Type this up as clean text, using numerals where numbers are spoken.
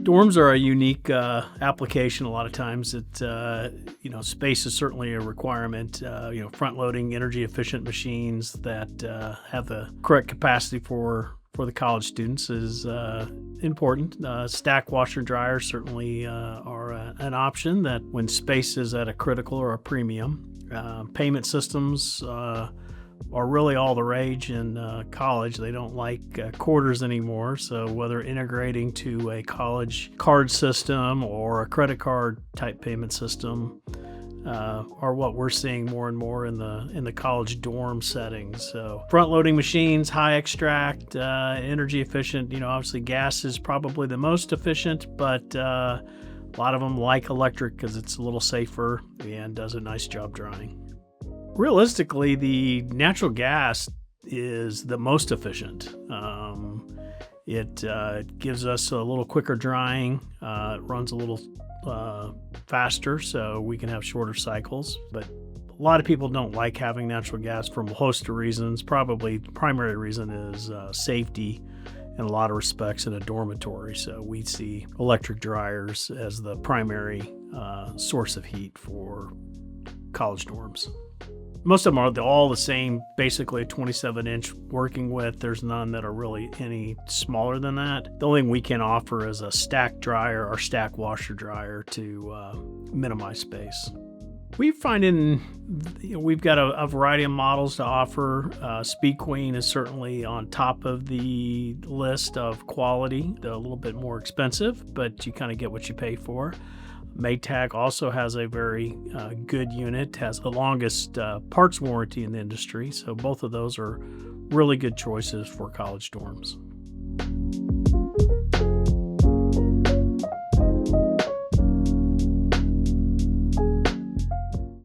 Dorms are a unique application. A lot of times, space is certainly a requirement. Front-loading, energy-efficient machines that have the correct capacity for the college students is important. Stack washer dryers certainly are an option that when space is at a critical or a premium. Payment systems are really all the rage in college. They don't like quarters anymore. So whether integrating to a college card system or a credit card type payment system are what we're seeing more and more in the college dorm settings. So front-loading machines, high extract, energy efficient. Obviously gas is probably the most efficient, but a lot of them like electric because it's a little safer and does a nice job drying. Realistically, the natural gas is the most efficient. It gives us a little quicker drying. It runs a little faster, so we can have shorter cycles. But a lot of people don't like having natural gas for a host of reasons. Probably the primary reason is safety in a lot of respects in a dormitory. So we see electric dryers as the primary source of heat for college dorms. Most of them are all the same, basically a 27-inch working width. There's none that are really any smaller than that. The only thing we can offer is a stack dryer or stack washer dryer to minimize space. We've got a variety of models to offer. Speed Queen is certainly on top of the list of quality. They're a little bit more expensive, but you kind of get what you pay for. Maytag also has a very good unit, has the longest parts warranty in the industry. So both of those are really good choices for college dorms.